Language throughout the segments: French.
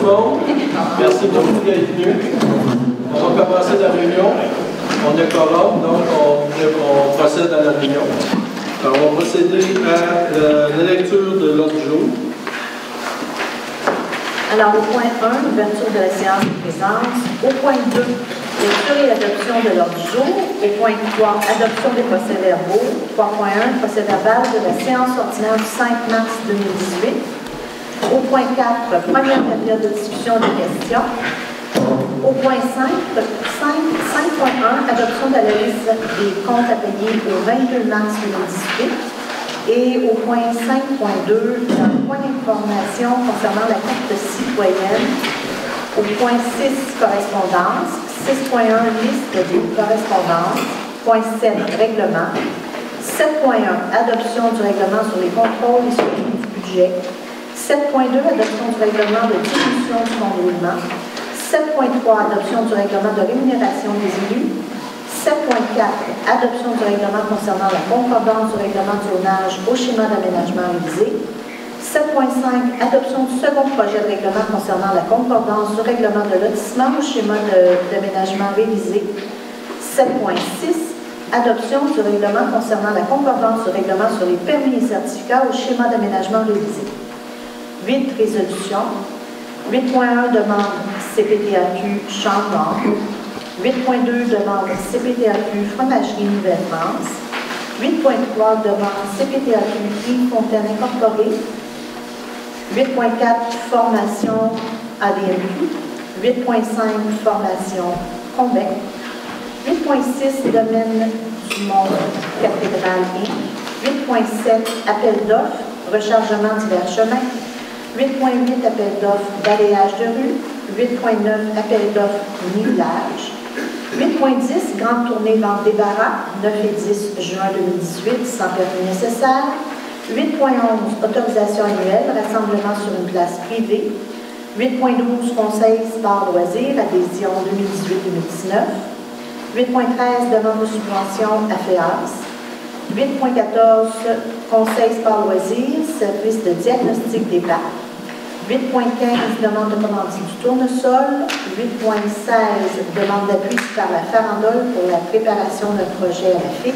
le monde. Merci beaucoup d'être venus. On va commencer la réunion. On est quorum, donc on procède à la réunion. Alors, on va procéder à la lecture de l'ordre du jour. Alors, au point 1, ouverture de la séance de présence. Au point 2, lecture et adoption de l'ordre du jour. Au point 3, adoption des procès-verbaux. 3.1, procès-verbal de la séance ordinaire du 5 mars 2018. Au point 4, première période de discussion des questions. Au point 5.1, adoption de la liste des comptes à payer au 22 mars 2018. Et au point 5.2, un point d'information concernant la carte citoyenne. Au point 6, correspondance. 6.1, liste des correspondances. Point 7, règlement. 7.1, adoption du règlement sur les contrôles et suivi du budget. 7.2, adoption du règlement de diminution du fonds de roulement. 7.3, adoption du règlement de rémunération des élus. 7.4, adoption du règlement concernant la concordance du règlement du zonage au schéma d'aménagement révisé. 7.5, adoption du second projet de règlement concernant la concordance du règlement de lotissement au schéma d'aménagement révisé. 7.6, adoption du règlement concernant la concordance du règlement sur les permis et certificats au schéma d'aménagement révisé. 8, résolution. 8.1, demande CPTAQ Chambord. 8.2, demande CPTAQ Fromagerie Nouvelle-France. 8.3, demande CPTAQ Yves Fontaine Incorporée. 8.4, formation ADMQ. 8.5, formation Conbec. 8.6, domaine du monde cathédrale Inc. 8.7, appel d'offres, rechargement divers chemins. 8.8, appel d'offres, balayage de rue. 8.9, appel d'offres, nivellage. 8.10, grande tournée vente débarras, 9 et 10 juin 2018, sans permis nécessaire. 8.11, autorisation annuelle, rassemblement sur une place privée. 8.12, conseil sport loisirs, adhésion 2018-2019. 8.13, demande de subvention à FEAS. 8.14, conseil sport loisirs, service de diagnostic des parcs. 8.15, demande de commandite du tournesol. 8.16, demande d'appui par la farandole pour la préparation d'un projet à la FIC.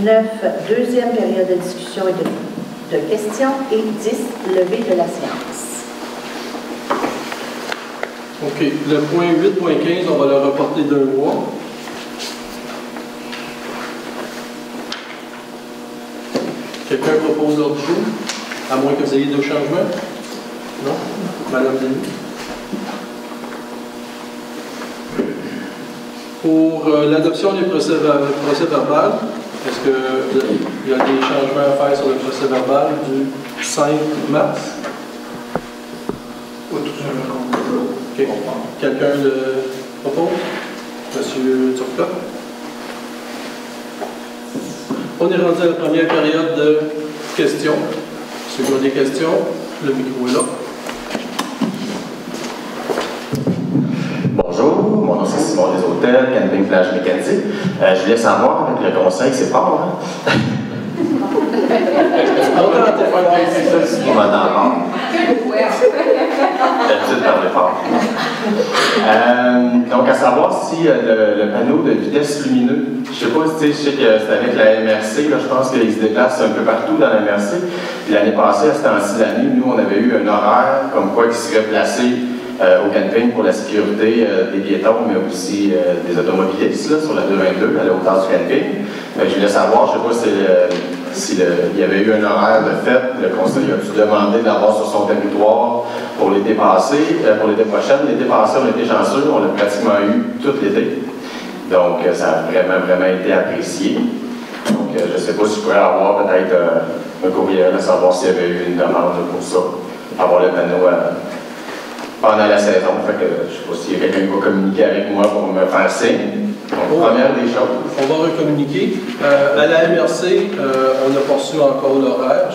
9, deuxième période de discussion et de questions. Et 10, levée de la séance. OK. Le point 8.15, on va le reporter d'un mois. Quelqu'un propose l'ordre du jour? À moins que vous ayez deux changements? Non? Madame Denis? Pour l'adoption du procès verbal, est-ce qu'il y a des changements à faire sur le procès verbal du 5 mars? Oui, tout simplement. OK. Quelqu'un le propose? Monsieur Turcotte? On est rendu à la première période de questions. Ceux qui ont des questions, le micro est là. Bonjour, mon nom c'est Simon Deshôtels, Camping Plage Mécanique. Je voulais savoir, avec le conseil, c'est fort, hein? On m'entend fort. D'habitude, de parler fort. Donc, à savoir si le panneau de vitesse lumineux, je sais pas, je sais que c'est avec la MRC, là, je pense qu'ils se déplacent un peu partout dans la MRC. L'année passée, à ce temps-ci de l'année, nous, on avait eu un horaire comme quoi qui serait placé au camping pour la sécurité des piétons, mais aussi des automobilistes, là, sur la 222, à la hauteur du camping. Je voulais savoir, je ne sais pas s'il y avait eu un horaire de fait, le conseil a-tu demandé de l'avoir sur son territoire pour l'été passé, pour l'été prochain. L'été passé, on était chanceux, on l'a pratiquement eu tout l'été. Donc, ça a vraiment été apprécié. Donc, je ne sais pas si je pourrais avoir peut-être un courriel à savoir s'il y avait eu une demande pour ça, avoir le panneau pendant la saison. Fait que je ne sais pas s'il y a quelqu'un qui va communiquer avec moi pour me faire signe. Donc, première des choses. On va recommuniquer. À la MRC, on n'a pas reçu encore l'horaire.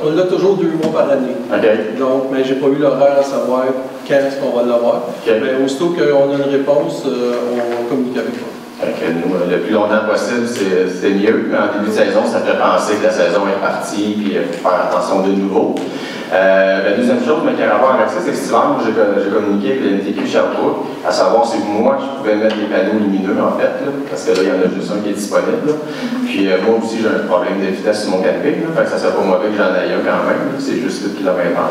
On l'a toujours 2 mois par année. Okay. Donc, mais j'ai pas eu l'horaire à savoir quand est-ce qu'on va l'avoir. Okay. Mais aussitôt qu'on a une réponse, on va communiquer avec toi. Fait que nous, le plus longtemps possible, c'est mieux. Mais en début de saison, ça fait penser que la saison est partie, puis il faut faire attention de nouveau. La deuxième chose, mais qui a rapport avec ça, c'est que cet hiver, moi, j'ai communiqué avec le NTQ Sherbrooke, à savoir si moi, je pouvais mettre des panneaux lumineux, en fait, là, parce que là, il y en a juste un qui est disponible. Là. Puis moi aussi, j'ai un problème de vitesse sur mon canapé, là, fait que ça serait pas mauvais que j'en aille un quand même, c'est juste 8 km/h.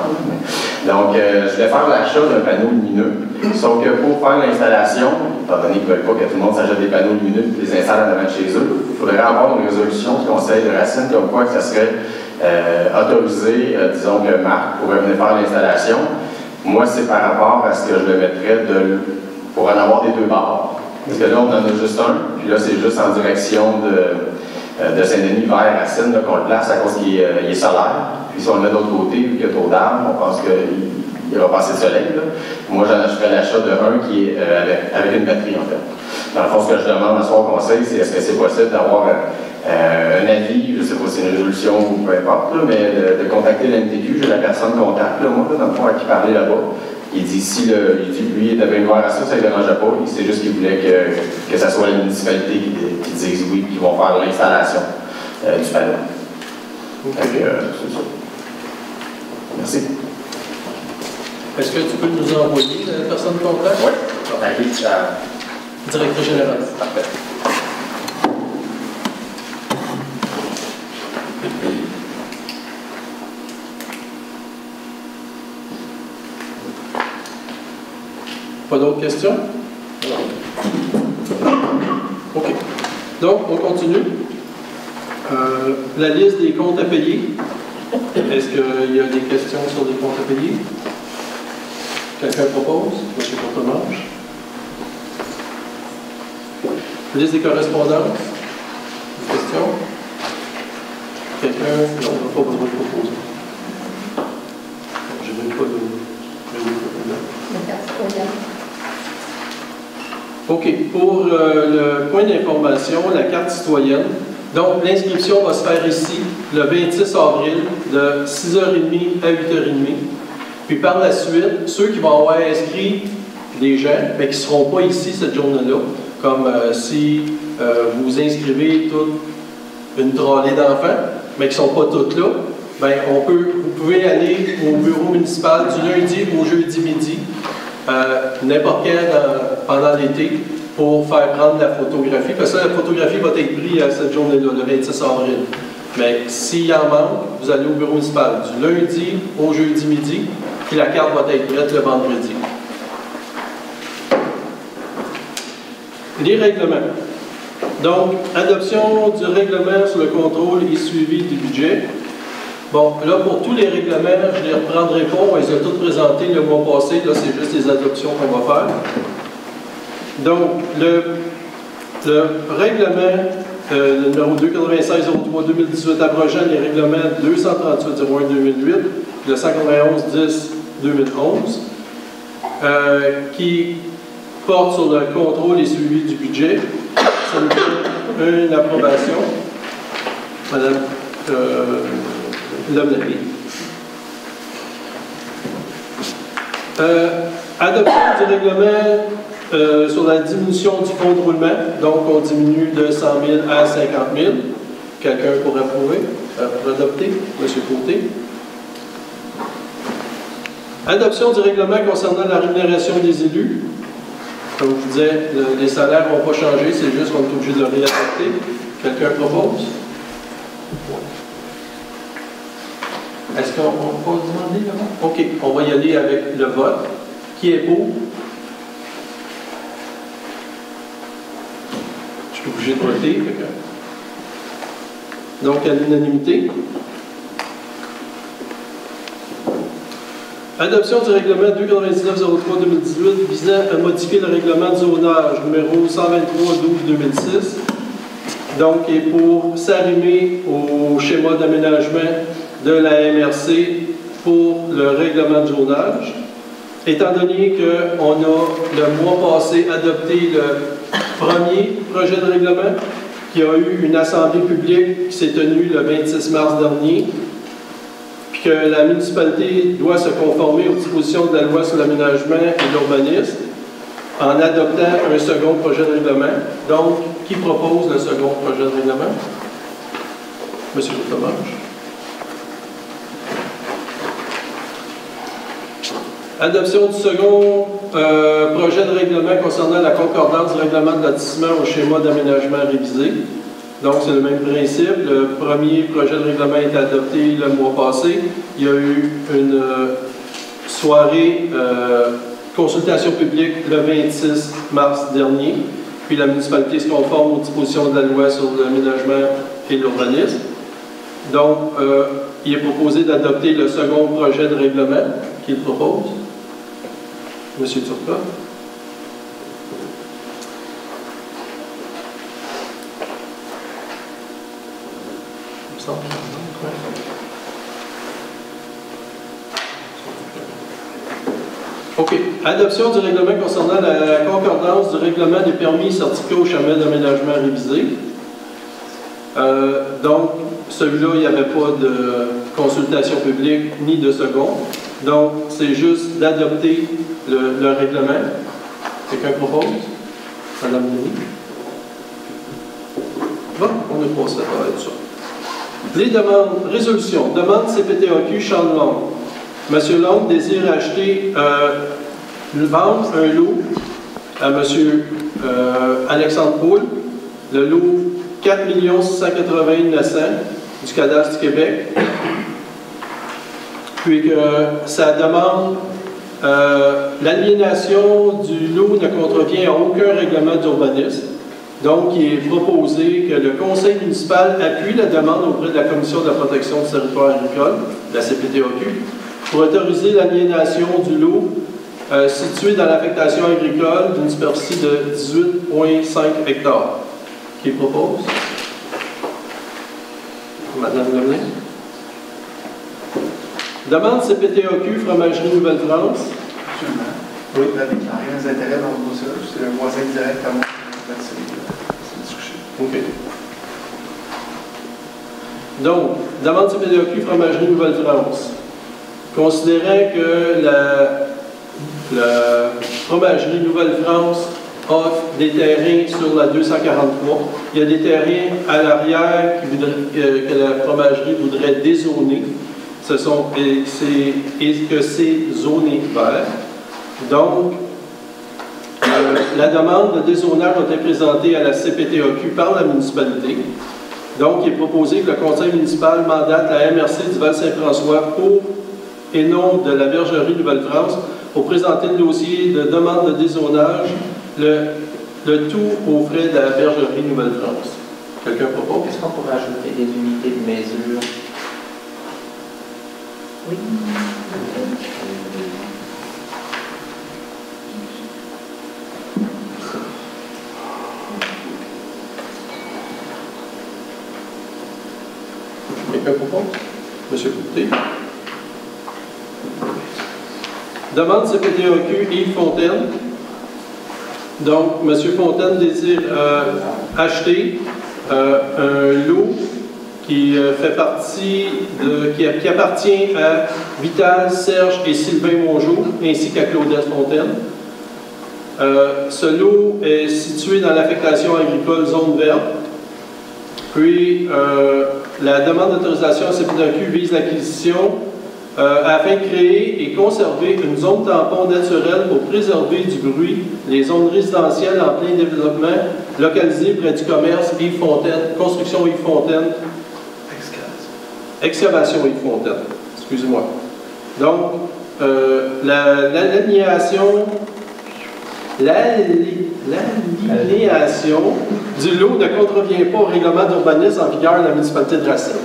Donc, je vais faire l'achat d'un panneau lumineux, sauf que pour faire l'installation, étant donné qu'ils ne veulent pas que tout le monde s'achète des panneaux lumineux et les installe en avant de chez eux, il faudrait avoir une résolution du Conseil de Racine comme quoi que ça serait autorisé, disons que Marc pourrait venir faire l'installation. Moi, c'est par rapport à ce que je le mettrais pour en avoir des deux bords. Parce que là, on en a juste un, puis là, c'est juste en direction de Saint-Denis vers Racine qu'on le place à cause qu'il est solaire. Puis si on le met de l'autre côté, vu qu'il y a trop d'arbres, on pense qu'il va passer le soleil. Là. Moi, j'en ferais l'achat de un qui est avec une batterie, en fait. Dans le fond, ce que je demande à son conseil, c'est est-ce que c'est possible d'avoir un avis, je ne sais pas si c'est une résolution ou peu importe, là, mais de contacter l'NTQ, j'ai la personne contact, là, moi, dans le fond, à qui parler là-bas. Il dit si lui il était bien ouvert à ça, ça ne le dérangeait pas. C'est juste qu'il voulait que ça soit la municipalité qui dise oui, qu'ils vont faire l'installation du panneau. C'est ça. Merci. Est-ce que tu peux nous envoyer la personne contact? Oui. Directeur général. Parfait. Pas d'autres questions? OK. Donc, on continue. La liste des comptes à payer. Est-ce qu'il y a des questions sur les comptes à payer? Quelqu'un propose? M. Courtemanche. Liste des correspondances. Des questions? Quelqu'un? Non, on n'a pas besoin de proposer. Je n'ai pas de... OK. Pour le point d'information, la carte citoyenne. Donc, l'inscription va se faire ici, le 26 avril, de 6h30 à 8h30. Puis par la suite, ceux qui vont avoir inscrit des gens, mais qui ne seront pas ici cette journée-là, comme si vous inscrivez toute une trolley d'enfants, mais qui ne sont pas toutes là, bien, vous pouvez aller au bureau municipal du lundi au jeudi midi, n'importe quand pendant l'été, pour faire prendre la photographie, parce que la photographie va être prise à cette journée-là, le 26 avril. Mais s'il en manque, vous allez au bureau municipal du lundi au jeudi midi, puis la carte va être prête le vendredi. Les règlements. Donc, adoption du règlement sur le contrôle et suivi du budget. Bon, là, pour tous les règlements, je ne les reprendrai pas, on les a tous présentés le mois passé, là, c'est juste les adoptions qu'on va faire. Donc, le règlement numéro 296-03-2018 abrogeant les règlements 238-01-2008 et le 191-10-2011 qui porte sur le contrôle et suivi du budget. Ça nous donne une approbation. Madame Lemnapie. Adoption du règlement sur la diminution du fonds de roulement. Donc, on diminue de 100 000 à 50 000. Quelqu'un pour approuver, pour adopter? M. Côté. Adoption du règlement concernant la rémunération des élus. Comme je vous disais, les salaires n'ont pas changé, c'est juste qu'on est obligé de le réadapter. Quelqu'un propose? Est-ce qu'on va demander là? OK, on va y aller avec le vote. Qui est pour? Je suis obligé de voter. Donc, à l'unanimité. Adoption du règlement 299-03-2018 visant à modifier le règlement de zonage numéro 123-12-2006. Donc, et pour s'arrimer au schéma d'aménagement de la MRC pour le règlement de zonage. Étant donné qu'on a le mois passé adopté le premier projet de règlement, qui a eu une assemblée publique qui s'est tenue le 26 mars dernier, puis que la municipalité doit se conformer aux dispositions de la loi sur l'aménagement et l'urbanisme en adoptant un second projet de règlement. Donc, qui propose le second projet de règlement? M. Courtemanche. Adoption du second projet de règlement concernant la concordance du règlement de lotissement au schéma d'aménagement révisé. Donc, c'est le même principe. Le premier projet de règlement a été adopté le mois passé. Il y a eu une soirée consultation publique le 26 mars dernier. Puis la municipalité se conforme aux dispositions de la loi sur l'aménagement et l'urbanisme. Donc, il est proposé d'adopter le second projet de règlement qu'il propose. Monsieur Turcotte. OK. Adoption du règlement concernant la concordance du règlement des permis certificats au chemin d'aménagement révisé. Donc, celui-là, il n'y avait pas de consultation publique ni de second. Donc, c'est juste d'adopter le règlement. Quelqu'un propose? Madame Denis? Bon, on est passé à travers tout ça. Les demandes, résolution. Demande CPTAQ Champ-de-Longue. M. Long désire acheter, vendre un lot à M. Alexandre Poul. Le lot 4 680 900 du cadastre du Québec. Puis que ça demande l'aliénation du lot ne contrevient à aucun règlement d'urbanisme. Donc, il est proposé que le conseil municipal appuie la demande auprès de la Commission de la protection du territoire agricole, la CPTAQ, pour autoriser l'aliénation du lot situé dans l'affectation agricole d'une superficie de 18,5 hectares. Qui propose? Madame Lemay. Demande CPTAQ, Fromagerie Nouvelle-France. Absolument. Oui. Il a déclaré des intérêts dans le dossier. C'est un voisin direct à moi. OK. Donc, demande CPTAQ, Fromagerie Nouvelle-France. Considérant que la Fromagerie Nouvelle-France offre des terrains sur la 243, il y a des terrains à l'arrière que la fromagerie voudrait dézoner. Et que c'est zoné vert. Donc, la demande de dézonage a été présentée à la CPTAQ par la municipalité. Donc, il est proposé que le conseil municipal mandate la MRC du Val-Saint-François et non de la Bergerie Nouvelle-France pour présenter le dossier de demande de dézonage, le tout aux frais de la Bergerie Nouvelle-France. Quelqu'un propose? Est-ce qu'on pourrait ajouter des unités de mesure? Oui. Quelqu'un propose? Monsieur Couté. Demande CPTAQ Yves Fontaine. Donc, M. Fontaine désire acheter un lot qui fait partie qui appartient à Vital, Serge et Sylvain Mongeau, ainsi qu'à Claudette Fontaine. Ce lot est situé dans l'affectation agricole zone verte. Puis, la demande d'autorisation à CPTAQ vise l'acquisition afin de créer et conserver une zone tampon naturelle pour préserver du bruit les zones résidentielles en plein développement localisées près du commerce Yves Fontaine, construction Yves Fontaine, excavation Yves Fontaine, excusez-moi. Donc, l'aliénation du lot ne contrevient pas au règlement d'urbanisme en vigueur de la municipalité de Racine.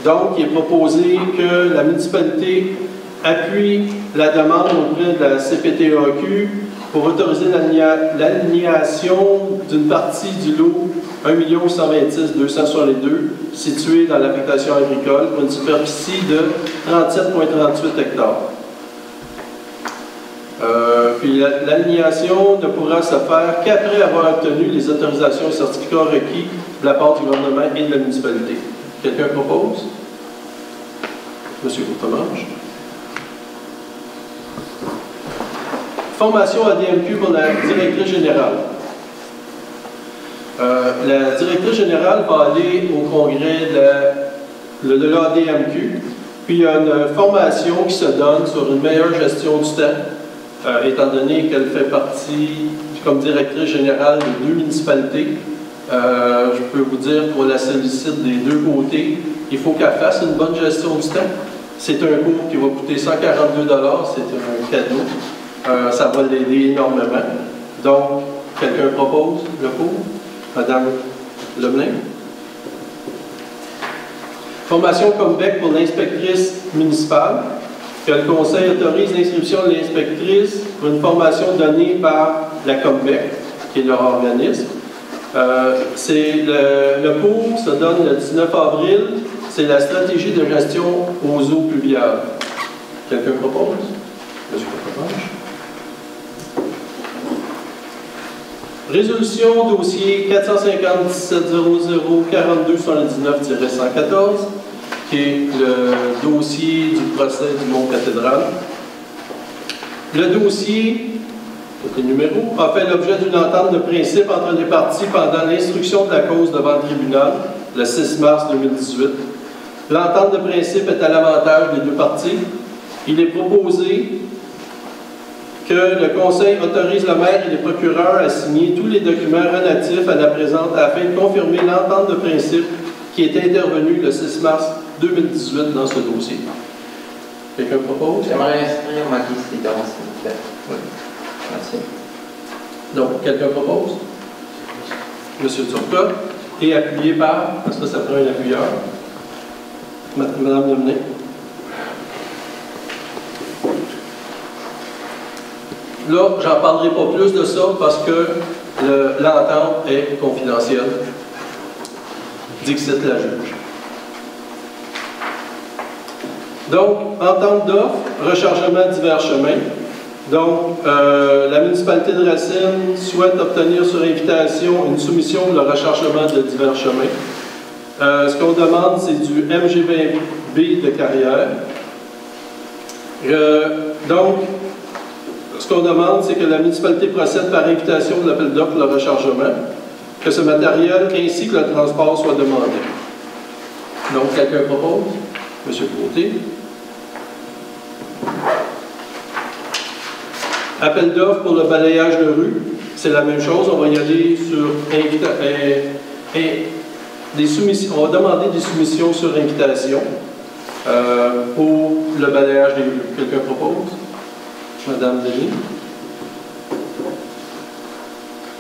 Donc, il est proposé que la municipalité appuie la demande auprès de la CPTAQ pour autoriser l'aliénation d'une partie du lot 1 126 262 situé dans l'affectation agricole pour une superficie de 37,38 hectares. Puis l'aliénation ne pourra se faire qu'après avoir obtenu les autorisations et certificats requis de la part du gouvernement et de la municipalité. Quelqu'un propose? Monsieur Courtemanche. Formation ADMQ pour la directrice générale. La directrice générale va aller au congrès de l'ADMQ Puis il y a une formation qui se donne sur une meilleure gestion du temps, étant donné qu'elle fait partie, comme directrice générale de 2 municipalités. Je peux vous dire qu'on la sollicite des 2 côtés. Il faut qu'elle fasse une bonne gestion du temps. C'est un cours qui va coûter 142 $, c'est un cadeau. Ça va l'aider énormément. Donc, quelqu'un propose le cours? Madame Lemelin? Formation Combec pour l'inspectrice municipale, que le conseil autorise l'inscription de l'inspectrice pour une formation donnée par la Combec, qui est leur organisme. Le cours se donne le 19 avril, c'est la stratégie de gestion aux eaux pluviales. Quelqu'un propose? Monsieur Copatange. Résolution dossier 450-1700-42-119-114, qui est le dossier du procès du Mont-Cathédrale. Le dossier, les numéros, a fait l'objet d'une entente de principe entre les parties pendant l'instruction de la cause devant le tribunal, le 6 mars 2018. L'entente de principe est à l'avantage des 2 parties. Il est proposé que le Conseil autorise le maire et les procureurs à signer tous les documents relatifs à la présente afin de confirmer l'entente de principe qui est intervenue le 6 mars 2018 dans ce dossier. Quelqu'un propose? J'aimerais inscrire ma dissidence, s'il vous plaît. Oui. Merci. Donc, quelqu'un propose? Monsieur Turcotte, et appuyé par, parce que ça prend un appuyeur, Madame Lemelin. Là, j'en parlerai pas plus de ça parce que l'entente est confidentielle. Dixit la juge. Donc, entente d'offre, rechargement divers chemins. Donc, la municipalité de Racine souhaite obtenir sur invitation une soumission pour le rechargement de divers chemins. Ce qu'on demande, c'est du MGB de carrière. Donc, ce qu'on demande, c'est que la municipalité procède par invitation de l'appel d'offres pour le rechargement, que ce matériel ainsi que le transport soit demandé. Donc, quelqu'un propose? Monsieur Côté. Appel d'offres pour le balayage de rue, c'est la même chose. On va y aller sur des soumissions. On va demander des soumissions sur invitation pour le balayage des rues. Quelqu'un propose? Madame Denis.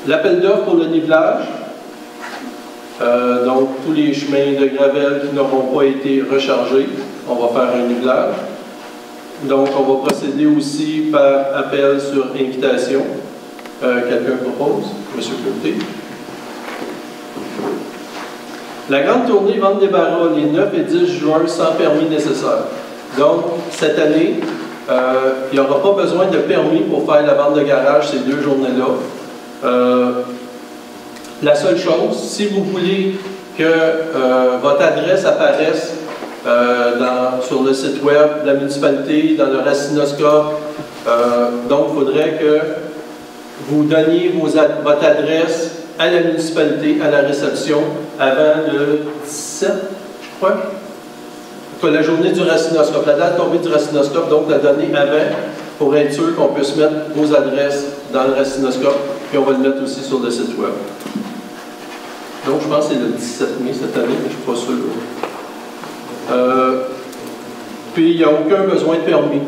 L'appel d'offres pour le nivelage. Donc, tous les chemins de gravel qui n'auront pas été rechargés, on va faire un nivelage. Donc, on va procéder aussi par appel sur invitation. Quelqu'un propose? Monsieur Côté. La grande tournée Vente des Barras, les 9 et 10 juin, sans permis nécessaire. Donc, cette année, il n'y aura pas besoin de permis pour faire la vente de garage ces 2 journées-là. La seule chose, si vous voulez que votre adresse apparaisse sur le site web de la municipalité, dans le racinoscope, donc il faudrait que vous donniez votre adresse à la municipalité, à la réception, avant le 17, je crois. La journée du racinoscope, la date tombée du racinoscope, donc la donner avant pour être sûr qu'on puisse mettre vos adresses dans le racinoscope, puis on va le mettre aussi sur le site web. Donc je pense que c'est le 17 mai cette année, mais je ne suis pas sûr. Puis il n'y a aucun besoin de permis.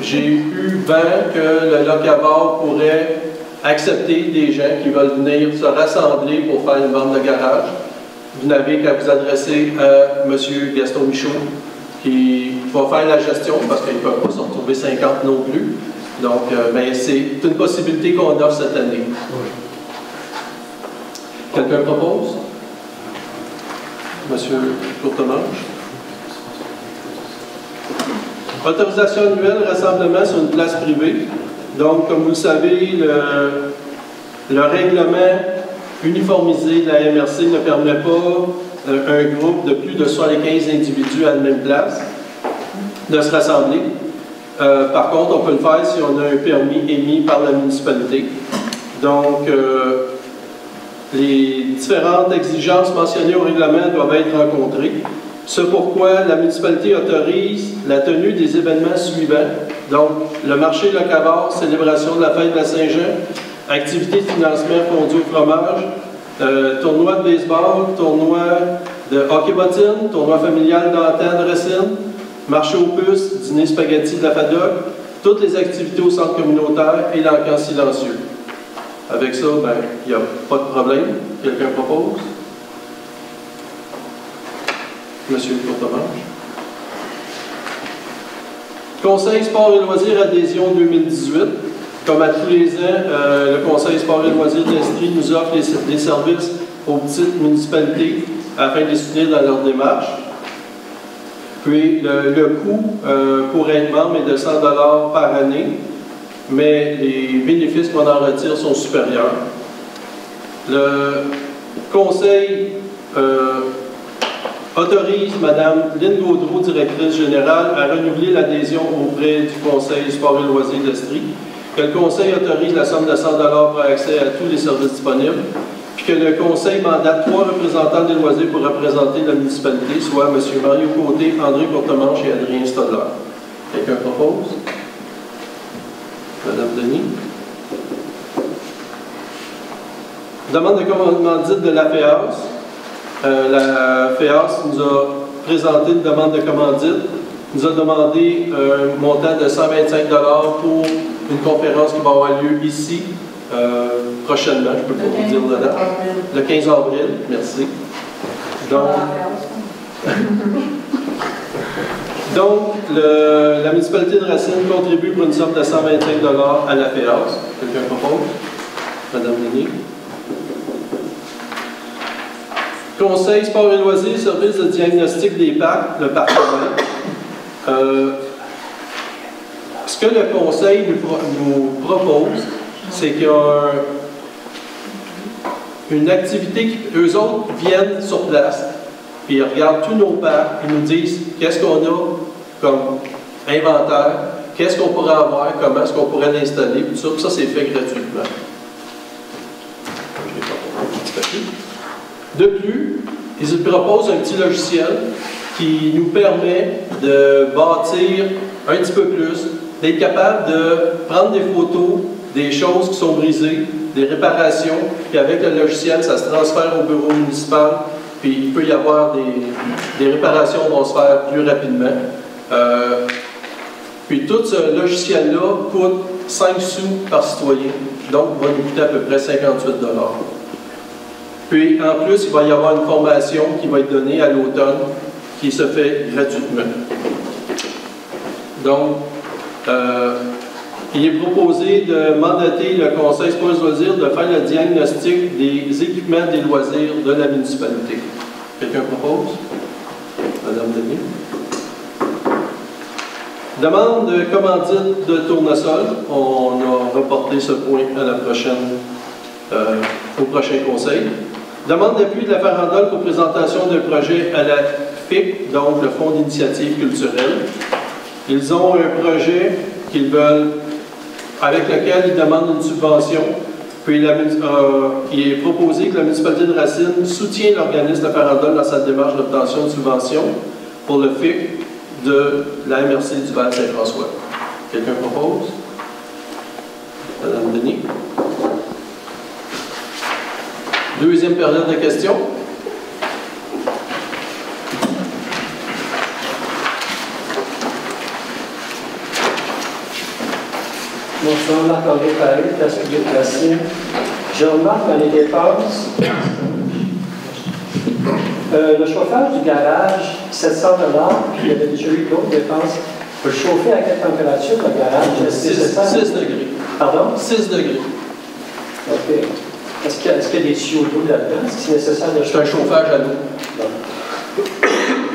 J'ai eu vent que le locavore pourrait accepter des gens qui veulent venir se rassembler pour faire une vente de garage. Vous n'avez qu'à vous adresser à M. Gaston Michaud, qui va faire la gestion, parce qu'il ne peut pas se retrouver 50 non plus. Donc, c'est une possibilité qu'on offre cette année. Quelqu'un propose? M. Courtemanche. Autorisation annuelle, rassemblement sur une place privée. Donc, comme vous le savez, le règlement uniformisé de la MRC ne permet pas un groupe de plus de 75 individus à la même place de se rassembler. Par contre, on peut le faire si on a un permis émis par la municipalité. Donc, les différentes exigences mentionnées au règlement doivent être rencontrées. Ce pourquoi la municipalité autorise la tenue des événements suivants. Donc, le marché locavore, célébration de la fête de la Saint-Jean, activités de financement fondue au fromage, tournoi de baseball, tournoi de hockey-bottine, tournoi familial d'antan de Racine, marché aux puces, dîner spaghetti de la FADOC, toutes les activités au centre communautaire et l'encan silencieux. Avec ça, ben, il n'y a pas de problème. Quelqu'un propose? Monsieur le Courtemanche. Conseil sport et loisirs adhésion 2018. Comme à tous les ans, le Conseil sport et loisirs d'Estrie nous offre des services aux petites municipalités afin de les soutenir dans leur démarche. Puis le coût pour être membre est de 100 $ par année, mais les bénéfices qu'on en retire sont supérieurs. Le Conseil autorise Mme Lynne Gaudreau, directrice générale, à renouveler l'adhésion auprès du Conseil sport et loisirs d'Estrie, que le Conseil autorise la somme de 100 $ pour accès à tous les services disponibles, puis que le Conseil mandate 3 représentants des loisirs pour représenter la municipalité, soit M. Mario Côté, André Courtemanche et Adrien Stodler. Quelqu'un propose? Mme Denis. Demande de commandite de la FEAS. La FEAS nous a présenté une demande de commandite, nous a demandé un montant de 125 $ pour une conférence qui va avoir lieu ici prochainement, je ne peux pas vous dire la date. Le 15 avril, merci. Donc la municipalité de Racine contribue pour une somme de 125 $ à la FEAS. Quelqu'un propose? Madame Denis. Conseil sport et loisirs, service de diagnostic des parcs, le partenaire. Ce que le Conseil nous propose, c'est qu'il y a une activité qu'eux autres viennent sur place, puis ils regardent tous nos parcs, ils nous disent qu'est-ce qu'on a comme inventaire, qu'est-ce qu'on pourrait avoir, comment est-ce qu'on pourrait l'installer, tout ça, puis ça c'est fait gratuitement. De plus, ils proposent un petit logiciel qui nous permet de bâtir un petit peu plus, d'être capable de prendre des photos des choses qui sont brisées, des réparations, puis avec le logiciel, ça se transfère au bureau municipal, puis il peut y avoir des réparations qui vont se faire plus rapidement. Puis tout ce logiciel-là coûte 5 sous par citoyen, donc va nous coûter à peu près 58 $. Puis, en plus, il va y avoir une formation qui va être donnée à l'automne, qui se fait gratuitement. Donc, il est proposé de mandater le Conseil sport et loisirs de faire le diagnostic des équipements des loisirs de la municipalité. Quelqu'un propose? Madame Denis. Demande de commandite de tournesol. On a reporté ce point à la prochaine, au prochain conseil. Demande d'appui de la farandole pour présentation d'un projet à la FIC, donc le Fonds d'initiative culturelle. Ils ont un projet qu'ils veulent, avec lequel ils demandent une subvention. Puis il est proposé que la municipalité de Racine soutient l'organisme de farandole dans sa démarche d'obtention de subvention pour le FIC de la MRC du Val-Saint-François. Quelqu'un propose? Madame Denis. Deuxième période de questions. Bonsoir, Marc-André Paris, place publique Racine. Je remarque dans les dépenses, le chauffage du garage, 700 $, puis il y avait déjà eu d'autres dépenses. Pour chauffer à quelle température le garage? 6 degrés. Pardon? 6 degrés. OK. Est-ce qu'il y a des tuyaux d'eau là-dedans? Est-ce que c'est nécessaire de chauffer? C'est un chauffage à l'eau.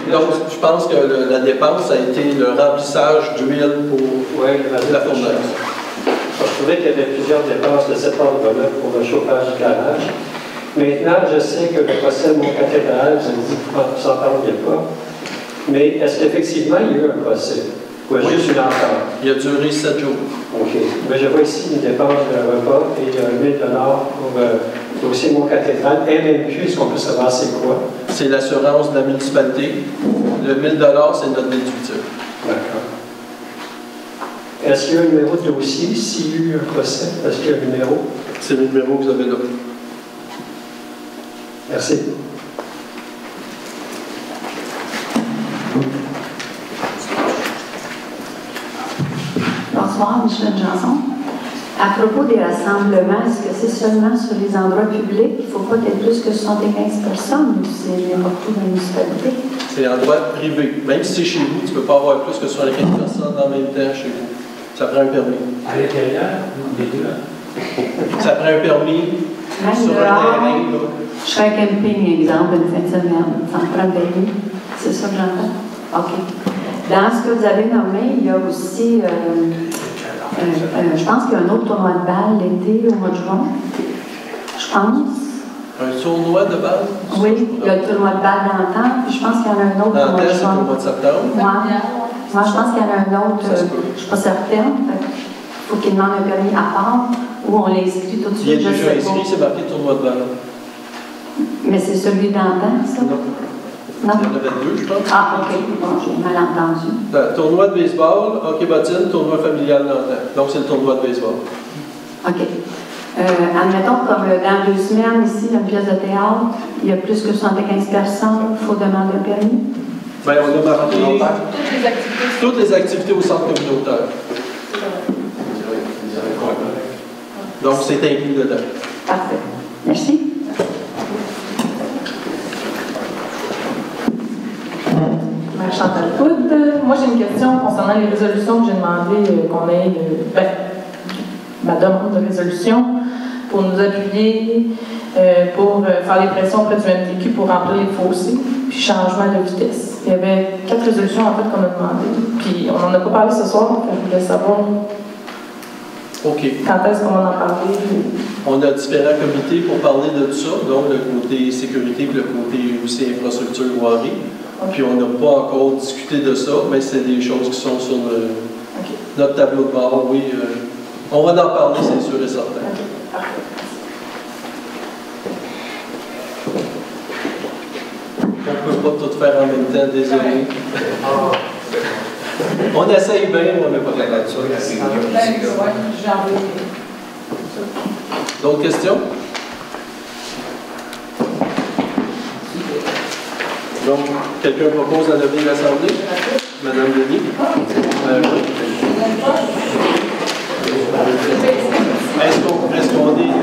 Donc, je pense que la dépense a été le remplissage d'huile pour la fournaise. Je trouvais qu'il y avait plusieurs dépenses de cet ordre-là pour le chauffage du garage. Maintenant, je sais que le procès de Mont-Cathédrale, je me dis que vous n'en parliez pas. Mais est-ce qu'effectivement, il y a eu un procès? Ou juste une entente? Il a duré 7 jours. OK. Mais je vois ici une dépense de repas et 1 000 $ pour le dossier Mont-Cathédrale. MMQ, est-ce qu'on peut savoir c'est quoi? C'est l'assurance de la municipalité Le 1000 c'est notre déductible. D'accord. Est-ce qu'il y a un numéro de dossier s'il y a eu un procès? Est-ce qu'il y a un numéro? C'est le numéro que vous avez là. Merci. Bonsoir, Michel Janson. À propos des rassemblements, est-ce que c'est seulement sur les endroits publics? Il ne faut pas qu'il y ait plus que 75 personnes ou c'est n'importe où dans la municipalité? C'est endroit privé. Même si c'est chez vous, tu ne peux pas avoir plus que 75 personnes en même temps chez vous. Ça prend un permis. À l'intérieur, les deux. Ça prend un permis Même sur un dehors, terrain. Là. je fais un camping, exemple, une fin de semaine, ça me prend le permis. C'est ça que j'entends? OK. Dans ce que vous avez nommé, il y a aussi, je pense qu'il y a un autre tournoi de balle l'été, au mois de juin. Je pense. Un tournoi de base? Oui, il y a le tournoi de balle dans le temps, puis je pense qu'il y en a un autre au Dans mois le de temps, c'est juin. au mois de septembre. Moi, je pense qu'il y en a un autre, Ça se peut. je ne suis pas certaine. Il faut qu'il demande un permis à part ou on l'inscrit tout de Il est suite, je déjà sais inscrit, pas. c'est marqué tournoi de balle. Mais c'est celui d'antan, ça? Non. Non? Il y en avait deux, je pense. Ah, OK. Bon, j'ai mal entendu. Tournoi de baseball, hockey bottine, tournoi familial Nantais. Donc, c'est le tournoi de baseball. OK. Admettons, comme dans 2 semaines, ici, une pièce de théâtre, il y a plus que 75 personnes, il faut demander un permis. Bien, on a marqué toutes les activités au centre communautaire. Donc, c'est inclus dedans. Parfait. Merci. Chantal Foud. Moi, j'ai une question concernant les résolutions que j'ai demandé qu'on ait, ma demande de résolution pour nous appuyer, pour faire les pressions auprès du MTQ pour remplir les fossés, puis changement de vitesse. Il y avait 4 résolutions en fait qu'on a demandées, puis on n'en a pas parlé ce soir, donc je voulais savoir OK. quand est-ce qu'on va en parler. On a différents comités pour parler de tout ça, donc le côté sécurité et le côté aussi infrastructure voirie. Puis on n'a pas encore discuté de ça, mais c'est des choses qui sont sur notre tableau de bord, oui. On va en parler, c'est sûr et certain. On ne peut pas tout faire en même temps, désolé. On essaye bien, mais on n'est pas capable. D'autres questions? Donc, quelqu'un propose à lever l'Assemblée? Madame Denis? Est-ce qu'on est trop rapide?